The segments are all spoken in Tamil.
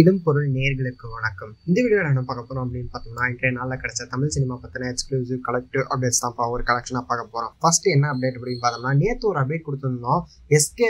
இடம் பொருள் நேர்களுக்கு வணக்கம். இந்த வீடியோவில் என்ன பார்க்க போகிறோம் அப்படின்னு பார்த்தோம்னா, இன்றைய நாளில் கிடைச்ச தமிழ் சினிமா பற்றின எக்ஸ்க்ளூசிவ் கலெக்டிவ் அப்டேட்ஸ் தான் ஒரு கலெக்ஷனாக பார்க்க போகிறோம். ஃபர்ஸ்ட் என்ன அப்டேட் அப்படின்னு பார்த்தோம்னா, நேற்று ஒரு அப்டேட் கொடுத்துருந்தோம். எஸ்கே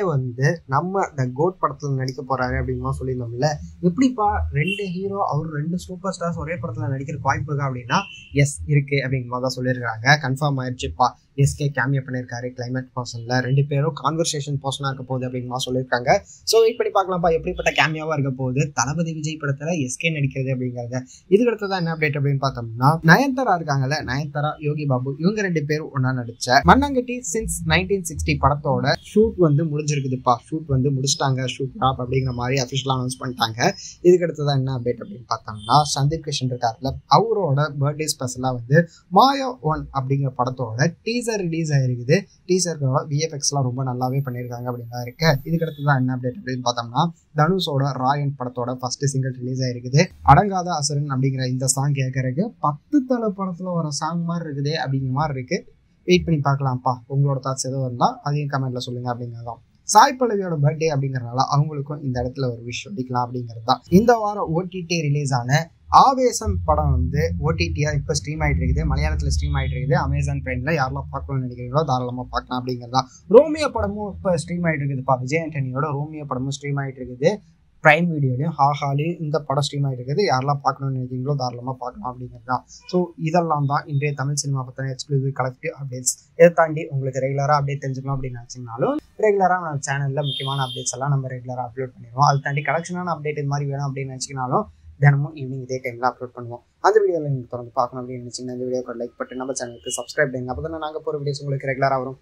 நம்ம த கோட் படத்தில் நடிக்க போகிறாரு அப்படின்னு சொல்லியிருந்தோம்ல. எப்படிப்பா 2 ஹீரோ அவர் 2 சூப்பர் ஸ்டார்ஸ் ஒரே படத்தில் நடிக்கிறதுக்கு வாய்ப்பு இருக்கா அப்படின்னா, எஸ் இருக்குது அப்படிங்கிற மாதிரி தான் சொல்லியிருக்காங்க. கன்ஃபார்ம் ஆயிடுச்சுப்பா. எஸ்கே கேமியோ பண்ணியிருக்காரு கிளைமேட் போர்ஷனில். 2 பேரும் கான்வர்சேஷன் போர்ஷனாக இருக்க போகுது அப்படிங்கிற சொல்லியிருக்காங்க. ஸோ வெயிட் பண்ணி பார்க்கலாம்ப்பா எப்படிப்பட்ட கேமியோவாக இருக்க போகுது தளபதி விஜய் படத்தில் எஸ்கே நடிக்கிறது அப்படிங்கிறத. இதுக்கு அடுத்ததான் என்ன அப்டேட் அப்படின்னு பார்த்தோம்னா, நயன்தாரா இருக்காங்கல்ல, நயன்தாரா யோகி பாபு இவங்க 2 பேரும் ஒன்னா நடிச்ச மண்ணாங்கட்டி சின்ஸ் 1960 படத்தோட ஷூட் முடிஞ்சிருக்குதுப்பா. ஷூட் முடிச்சிட்டாங்க. ஷூட் டாப் அப்படிங்கிற மாதிரி அஃபிஷியலாக அனௌன்ஸ் பண்ணிட்டாங்க. இதுக்கு அடுத்ததான் என்ன அப்டேட் அப்படின்னு பார்த்தோம்னா, சந்தீப் கிஷன் இருக்காருல, அவரோட பர்த்டே ஸ்பெஷலாக மாயா 1 அப்படிங்கிற படத்தோட டீசர் ரிலீஸ் ஆயிருக்குது. டீசர்களோட விஎஃப்எக்ஸ்லாம் ரொம்ப நல்லாவே பண்ணியிருக்காங்க அப்படின்னா இருக்கு. இதுக்கு அடுத்ததான் என்ன அப்டேட் அப்படின்னு பார்த்தோம்னா, தனுஷோட ராயன் படத்தோட ஃபர்ஸ்ட் சிங்கிள் ரிலீஸ் ஆயிருக்குது. அடங்காத அசுரன் அப்படிங்கிற இந்த சாங் கேட்கறதுக்கு 10 தலை படத்துல வர சாங் மாதிரி இருக்குது அப்படிங்கிற மாதிரி இருக்கு. வெயிட் பண்ணி பார்க்கலாம்ப்பா. உங்களோட தாட்ஸ் எதுவும் இருந்தால் அதையும் கமெண்ட்ல சொல்லுங்க அப்படிங்கிறதான். சாய் பல்லவியோட பர்த்டே அப்படிங்கறதுனால அவங்களுக்கும் இந்த இடத்துல ஒரு விஷ் அடிக்கலாம் அப்படிங்கிறது தான். இந்த வாரம் ஓடிடி ரிலீஸ் ஆன ஆவேசம் படம் ஓடிடியா இப்போ ஸ்ட்ரீம் ஆகிட்டு இருக்குது. மலையாளத்தில் ஸ்ட்ரீம் ஆகிட்டு இருக்குது. அமேசான் பிரைம்ல யாரெல்லாம் பார்க்கணும்னு நினைக்கிறீங்களோ தாராளமாக பார்க்கலாம் அப்படிங்கிறது தான். ரோமியோ படமும் இப்போ ஸ்ட்ரீம் ஆகிட்டு இருக்குதுப்பா. விஜய் ஆண்டனியோட ரோமியோ படமும் ஸ்ட்ரீம் ஆகிட்டு இருக்குது. பிரைம் வீடியோலையும் ஹாலியும் இந்த படம் ஸ்ட்ரீம் ஆகிட்டு இருக்குது. யாரெல்லாம் பார்க்கணும்னு நினைக்கிறீங்களோ தாராளமாக பார்க்கலாம் அப்படிங்கிறது தான். ஸோ இதெல்லாம் தான் இன்றைய தமிழ் சினிமா பற்றின எக்ஸ்க்ளூசிவ் கலெக்டிவ் அப்டேட்ஸ். இதை தாண்டி உங்களுக்கு ரெகுலராக அப்டேட் தெரிஞ்சுக்கணும் அப்படின்னு நினச்சிங்கனாலும் ரெகுலராக நம்ம சேனலில் முக்கியமான அப்டேட்ஸ் எல்லாம் நம்ம ரெகுலராக அப்லோட் பண்ணிடுவோம். அது தாண்டி கலெக்ஷனான அப்டேட் இது மாதிரி வேணும் அப்படின்னு நினச்சிங்கனாலும் தினமும் ஈவினிங் இதே டைமில் அப்லோட் பண்ணுவோம். அந்த வீடியோவில் நீங்கள் தொடர்ந்து பார்க்கணும் அப்படின்னு நினச்சிங்கன்னா இந்த வீடியோக்கு லைக் பண்ணிட்டு நம்ம சேனலுக்கு சப்ஸ்கிரைப் பண்ணுங்க. அப்போ தான் நாங்கள் போகிற வீடியோஸ் உங்களுக்கு ரெகுலராக வரும்.